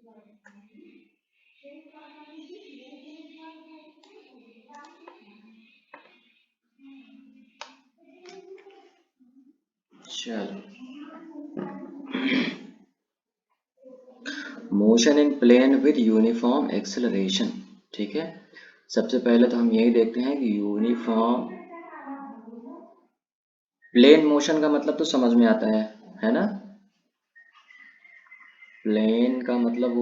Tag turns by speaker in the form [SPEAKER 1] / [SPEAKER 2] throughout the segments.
[SPEAKER 1] चलो, motion in plane with uniform acceleration. ठीक है, सबसे पहले तो हम यही देखते हैं कि यूनिफॉर्म प्लेन मोशन का मतलब तो समझ में आता है ना। प्लेन का मतलब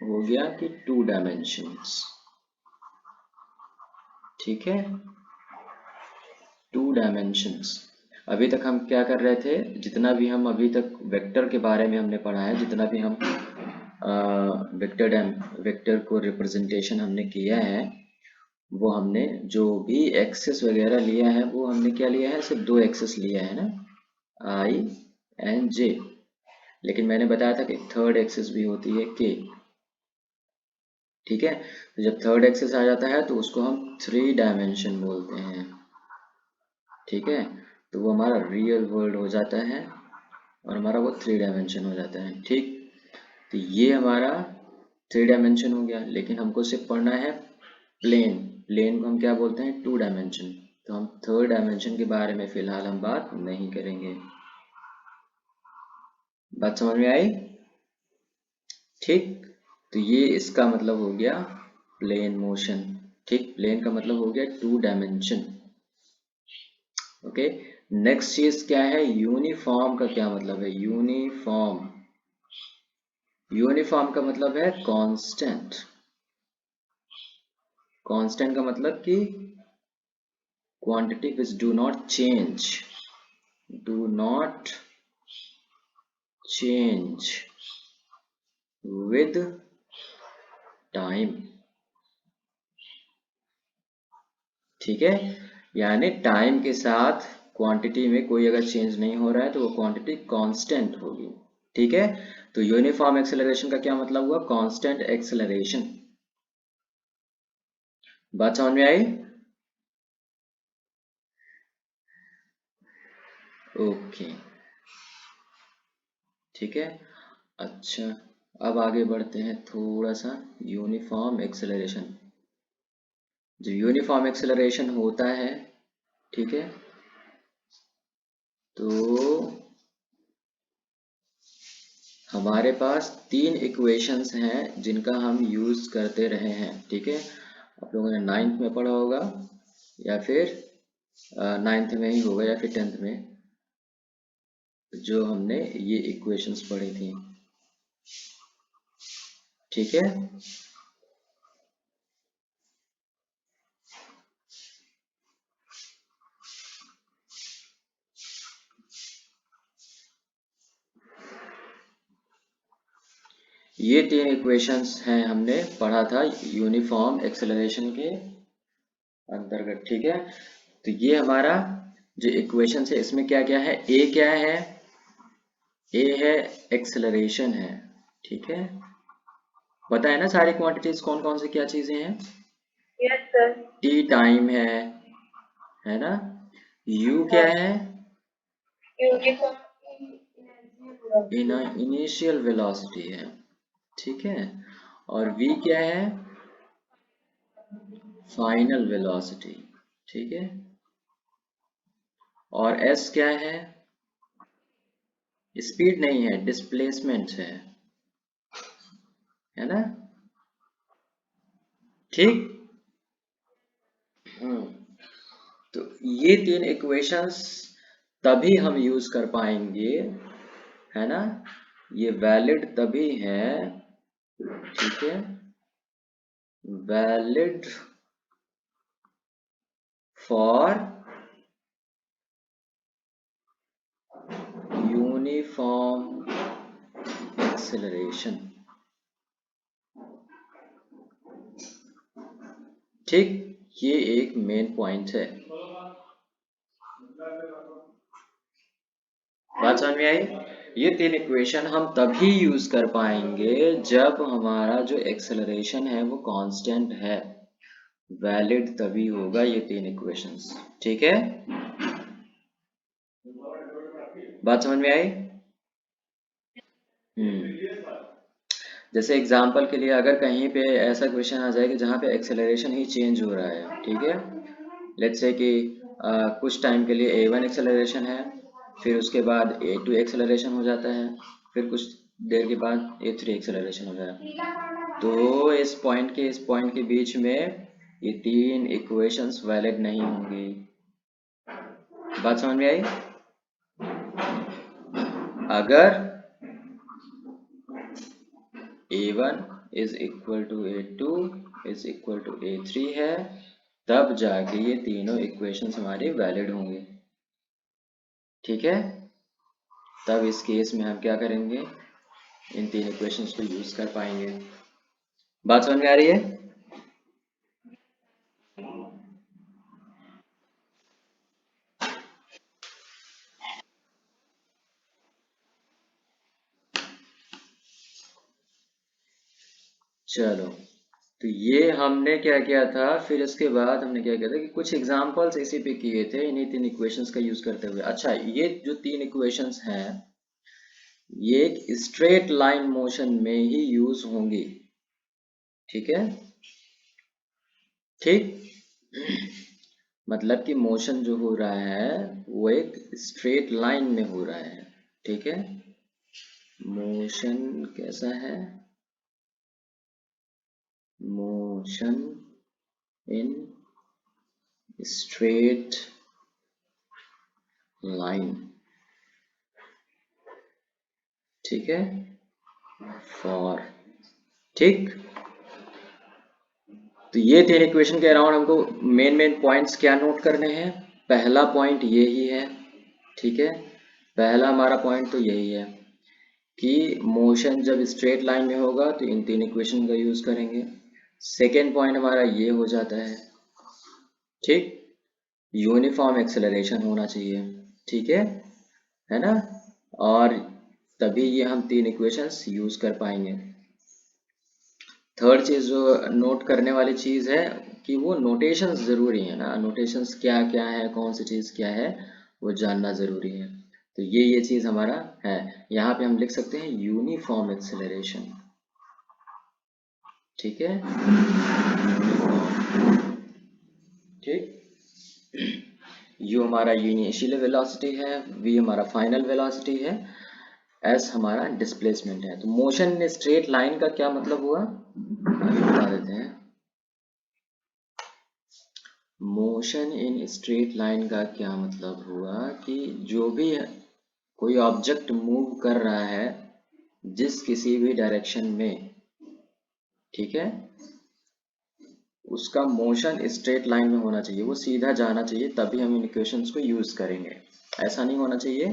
[SPEAKER 1] हो गया कि 2 डायमेंशंस। ठीक है, 2 डायमेंशंस। अभी तक हम क्या कर रहे थे, जितना भी हम अभी तक वेक्टर के बारे में हमने पढ़ा है, जितना भी हम वेक्टर को रिप्रेजेंटेशन हमने किया है, वो हमने जो भी एक्सेस वगैरह लिया है वो हमने क्या लिया है, सिर्फ 2 एक्सेस लिया है ना, आई एंड जे। लेकिन मैंने बताया था कि थर्ड एक्सेस भी होती है के। ठीक है, तो जब थर्ड एक्सेस आ जाता है तो उसको हम 3 डायमेंशन बोलते हैं। ठीक है, तो वो हमारा रियल वर्ल्ड हो जाता है और हमारा वो 3 डायमेंशन हो जाता है। ठीक, तो ये हमारा 3 डायमेंशन हो गया, लेकिन हमको सिर्फ पढ़ना है प्लेन। प्लेन को हम क्या बोलते हैं, 2 डायमेंशन। तो हम थर्ड डायमेंशन के बारे में फिलहाल हम बात नहीं करेंगे। बात समझ में आई? ठीक, तो ये इसका मतलब हो गया प्लेन मोशन। ठीक, प्लेन का मतलब हो गया 2 डायमेंशन। ओके, नेक्स्ट चीज क्या है, यूनिफॉर्म का क्या मतलब है। यूनिफॉर्म, यूनिफॉर्म का मतलब है कांस्टेंट। कांस्टेंट का मतलब कि quantity which do not change, do not change with time. ठीक है, यानी टाइम के साथ क्वांटिटी में कोई अगर चेंज नहीं हो रहा है तो वो क्वांटिटी कांस्टेंट होगी। ठीक है, तो यूनिफॉर्म एक्सेलरेशन का क्या मतलब हुआ, कांस्टेंट एक्सेलरेशन। बात समझ में आई? ओके, ठीक है। अच्छा, अब आगे बढ़ते हैं थोड़ा सा। यूनिफॉर्म एक्सेलरेशन, जो यूनिफॉर्म एक्सेलरेशन होता है, ठीक है, तो हमारे पास 3 इक्वेशंस हैं जिनका हम यूज करते रहे हैं। ठीक है, आप लोगों ने 9th में पढ़ा होगा या फिर 9th में ही होगा या फिर 10th में, जो हमने ये इक्वेशंस पढ़ी थी। ठीक है, ये 3 इक्वेशंस हैं, हमने पढ़ा था यूनिफॉर्म एक्सेलरेशन के अंतर्गत। ठीक है, तो ये हमारा जो इक्वेशन है इसमें क्या क्या है, ए क्या है, ए है एक्सेलरेशन है। ठीक है, पता है ना सारी क्वांटिटीज कौन कौन सी क्या चीजें हैं।
[SPEAKER 2] Yes sir.
[SPEAKER 1] टी टाइम है ना। यू क्या है, इनिशियल वेलोसिटी है। ठीक है, और वी क्या है, फाइनल वेलोसिटी। ठीक है, और एस क्या है, स्पीड नहीं है, डिस्प्लेसमेंट है ना। ठीक, तो ये 3 इक्वेशंस तभी हम यूज कर पाएंगे, है ना, ये वैलिड तभी है। ठीक है, वैलिड फॉर यूनिफॉर्म एक्सेलरेशन। ठीक, ये एक मेन पॉइंट है। बात समझ में आई? ये 3 इक्वेशन हम तभी यूज कर पाएंगे जब हमारा जो एक्सेलरेशन है वो कांस्टेंट है। वैलिड तभी होगा ये 3 इक्वेशंस। ठीक है, बात समझ में आई? जैसे एग्जांपल के लिए अगर कहीं पे ऐसा क्वेश्चन आ जाए कि जहाँ पे एक्सेलरेशन ही चेंज हो रहा है, ठीक है, लेट्स से कि कुछ टाइम के लिए A1 एक्सेलरेशन है, फिर उसके बाद A2 एक्सेलरेशन हो जाता है, फिर कुछ देर के बाद A3 एक्सेलरेशन हो जाता है, तो इस पॉइंट के बीच में ये तीन इक्वेशंस वैलिड नहीं होंगी। बात समझ में आई? अगर A1 is equal to A2 is equal to A3 है, तब जाके ये तीनों इक्वेशंस हमारी वैलिड होंगे, ठीक है। तब इस केस में हम क्या करेंगे, इन तीन इक्वेशंस को यूज कर पाएंगे। बात समझ में आ रही है? चलो, तो ये हमने क्या किया था, फिर इसके बाद हमने क्या किया था कि कुछ एग्जांपल्स इसी पे किए थे इन्हीं तीन इक्वेशंस का यूज करते हुए। अच्छा, ये जो तीन इक्वेशंस हैं ये एक स्ट्रेट लाइन मोशन में ही यूज होंगी, ठीक है। ठीक, मतलब कि मोशन जो हो रहा है वो एक स्ट्रेट लाइन में हो रहा है, ठीक है। मोशन कैसा है, मोशन इन स्ट्रेट लाइन, ठीक है, फॉर, ठीक। तो ये तीन इक्वेशन के अराउंड हमको मेन पॉइंट्स क्या नोट करने हैं। पहला पॉइंट ये ही है, ठीक है, पहला हमारा पॉइंट तो यही है कि मोशन जब स्ट्रेट लाइन में होगा तो इन तीन इक्वेशन का यूज करेंगे। सेकेंड पॉइंट हमारा ये हो जाता है, ठीक, यूनिफॉर्म एक्सेलरेशन होना चाहिए, ठीक है ना, और तभी ये हम तीन इक्वेशंस यूज कर पाएंगे। थर्ड चीज जो नोट करने वाली चीज है कि वो नोटेशंस जरूरी है ना, नोटेशंस क्या क्या है, कौन सी चीज क्या है, वो जानना जरूरी है। तो ये चीज हमारा है, यहाँ पे हम लिख सकते हैं यूनिफॉर्म एक्सेलरेशन, ठीक है, ठीक। यू हमारा इनिशियल वेलोसिटी है, वी हमारा फाइनल वेलोसिटी है, एस हमारा डिस्प्लेसमेंट है। तो मोशन इन स्ट्रेट लाइन का क्या मतलब हुआ, अभी बता देते हैं। मोशन इन स्ट्रेट लाइन का क्या मतलब हुआ कि जो भी कोई ऑब्जेक्ट मूव कर रहा है जिस किसी भी डायरेक्शन में, ठीक है, उसका मोशन स्ट्रेट लाइन में होना चाहिए, वो सीधा जाना चाहिए, तभी हम इन इक्वेशंस को यूज करेंगे। ऐसा नहीं होना चाहिए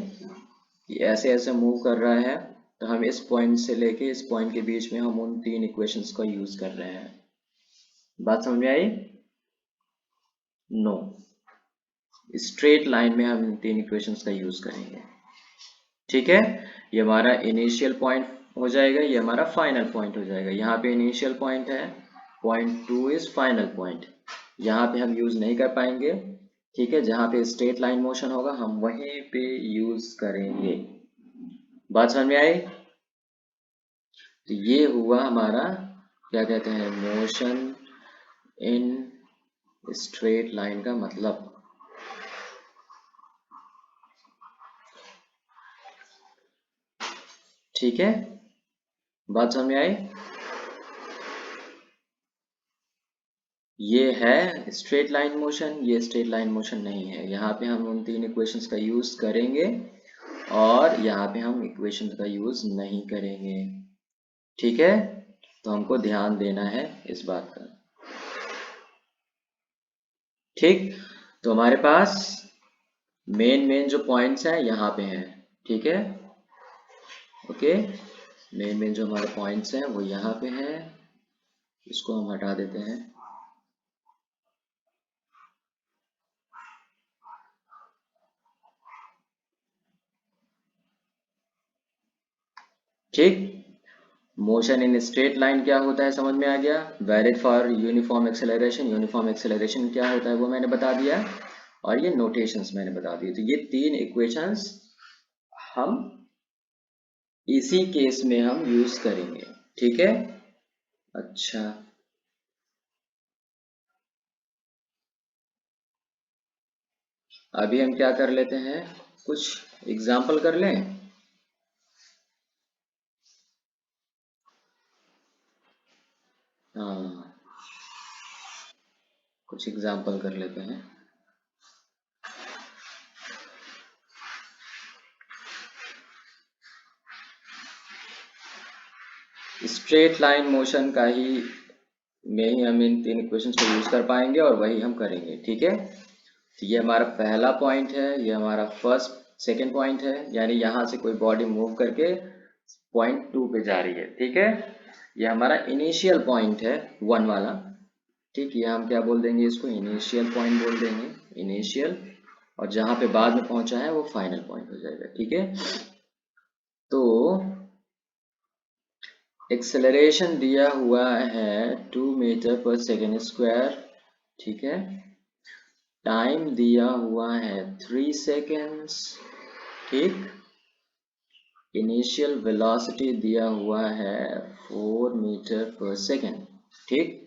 [SPEAKER 1] कि ऐसे ऐसे मूव कर रहा है तो हम इस पॉइंट से लेके इस पॉइंट के बीच में हम उन तीन इक्वेशंस का यूज कर रहे हैं। बात समझ में आई? नो, स्ट्रेट लाइन में हम इन तीन इक्वेशंस का यूज करेंगे, ठीक है। ये हमारा इनिशियल पॉइंट हो जाएगा, ये हमारा फाइनल पॉइंट हो जाएगा। यहाँ पे इनिशियल पॉइंट है, point two is final point, यहाँ पे हम यूज नहीं कर पाएंगे, ठीक है। जहाँ पे स्ट्रेट लाइन मोशन होगा हम वहीं पे यूज करेंगे। बात समझ में आई? तो ये हुआ हमारा क्या कहते हैं, मोशन इन स्ट्रेट लाइन का मतलब, ठीक है। बात समझ में आई? ये है स्ट्रेट लाइन मोशन, ये स्ट्रेट लाइन मोशन नहीं है। यहाँ पे हम उन तीन इक्वेशंस का यूज करेंगे और यहाँ पे हम इक्वेशन का यूज नहीं करेंगे, ठीक है। तो हमको ध्यान देना है इस बात का, ठीक। तो हमारे पास मेन जो पॉइंट्स हैं यहाँ पे हैं, ठीक है, ओके। मेन जो हमारे पॉइंट्स हैं वो यहाँ पे हैं, इसको हम हटा देते हैं, ठीक। मोशन इन स्ट्रेट लाइन क्या होता है समझ में आ गया, valid for uniform acceleration, uniform acceleration क्या होता है वो मैंने बता दिया, और ये नोटेशंस मैंने बता दिए। तो ये तीन इक्वेशंस हम इसी केस में हम यूज करेंगे, ठीक है। अच्छा, अभी हम क्या कर लेते हैं, कुछ एग्जाम्पल कर लें। हाँ, कुछ एग्जाम्पल कर लेते हैं। स्ट्रेट लाइन मोशन का ही में ही हम इन तीन इक्वेशंस को यूज कर पाएंगे और वही हम करेंगे, ठीक है। तो ये हमारा पहला पॉइंट है, ये हमारा फर्स्ट सेकंड पॉइंट है, यानी यहाँ से कोई बॉडी मूव करके पॉइंट 2 पे जा रही है, ठीक है। ये हमारा इनिशियल पॉइंट है, 1 वाला। ठीक, ये हम क्या बोल देंगे, इसको इनिशियल पॉइंट बोल देंगे, इनिशियल। और जहाँ पे बाद में पहुंचा है वो फाइनल पॉइंट हो जाएगा, ठीक है। तो एक्सेलरेशन दिया हुआ है 2 मीटर पर सेकेंड स्क्वायर, ठीक है। टाइम दिया हुआ है 3 सेकेंड्स, ठीक। इनिशियल वेलोसिटी दिया हुआ है 4 मीटर पर सेकेंड, ठीक।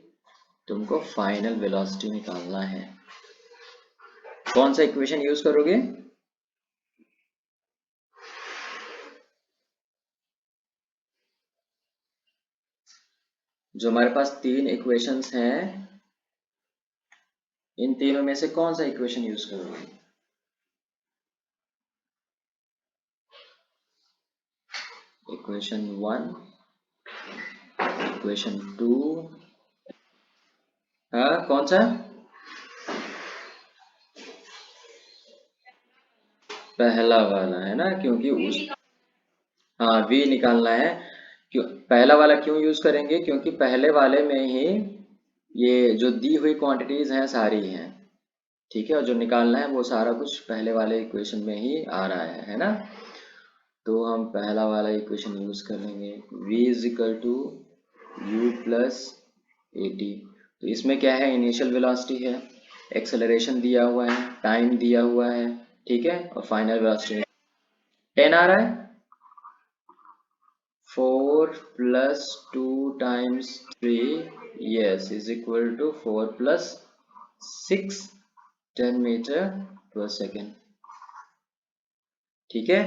[SPEAKER 1] तुमको फाइनल वेलोसिटी निकालना है। कौन सा इक्वेशन यूज करोगे? जो हमारे पास तीन इक्वेशंस हैं, इन तीनों में से कौन सा इक्वेशन यूज करोगे? इक्वेशन 1, इक्वेशन 2, हाँ कौन सा? पहला वाला है ना, क्योंकि उस, हाँ v निकालना है। क्यों पहला वाला क्यों यूज करेंगे? क्योंकि पहले वाले में ही ये जो दी हुई क्वांटिटीज हैं सारी हैं, ठीक है। और जो निकालना है वो सारा कुछ पहले वाले इक्वेशन में ही आ रहा है ना। तो हम पहला वाला इक्वेशन यूज कर लेंगे, v is equal to u plus a t. तो इसमें क्या है, इनिशियल वेलोसिटी है, एक्सेलरेशन दिया हुआ है, टाइम दिया हुआ है, ठीक है, और फाइनल वेलोसिटी 10 आ रहा है। 4 plus 2 times 3, yes, is equal to 4 plus 6, 10 metre per second, ठीक है।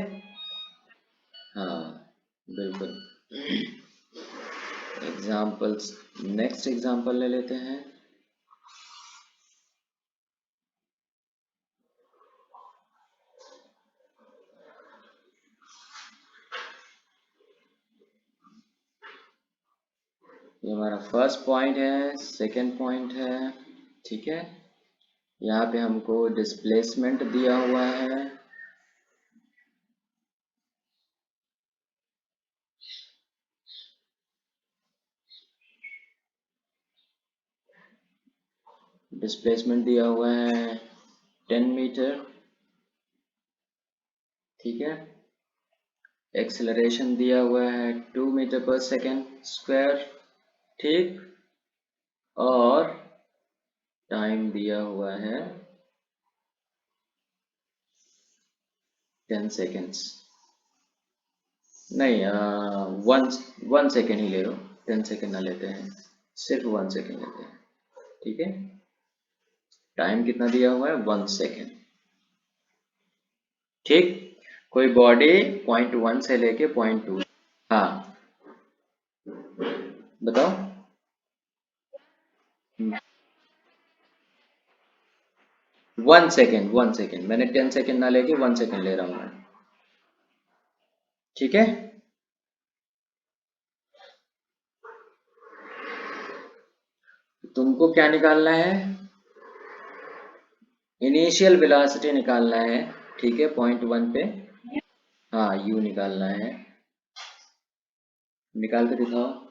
[SPEAKER 1] हाँ, बिल्कुल। एग्जाम्पल्स, नेक्स्ट एग्जाम्पल ले लेते हैं। ये हमारा फर्स्ट पॉइंट है, सेकंड पॉइंट है, ठीक है। यहाँ पे हमको डिस्प्लेसमेंट दिया हुआ है, डिस्प्लेसमेंट दिया हुआ है 10 मीटर, ठीक है। एक्सेलरेशन दिया हुआ है 2 मीटर पर सेकेंड स्क्वायर, ठीक। और टाइम दिया हुआ है 10 सेकेंड्स, नहीं, वन 1 सेकेंड ही ले लो, 10 सेकेंड ना लेते हैं, सिर्फ 1 सेकेंड लेते हैं, ठीक है। टाइम कितना दिया हुआ है, 1 सेकेंड, ठीक। कोई बॉडी पॉइंट 1 से लेके पॉइंट 2, हाँ बताओ। 1 सेकेंड, 1 सेकेंड, मैंने 10 सेकेंड ना लेके 1 सेकेंड ले रहा हूँ मैं, ठीक है। तुमको क्या निकालना है, इनिशियल वेलोसिटी निकालना है, ठीक है, पॉइंट 1 पे। हाँ, u निकालना है, निकाल के दिखाओ।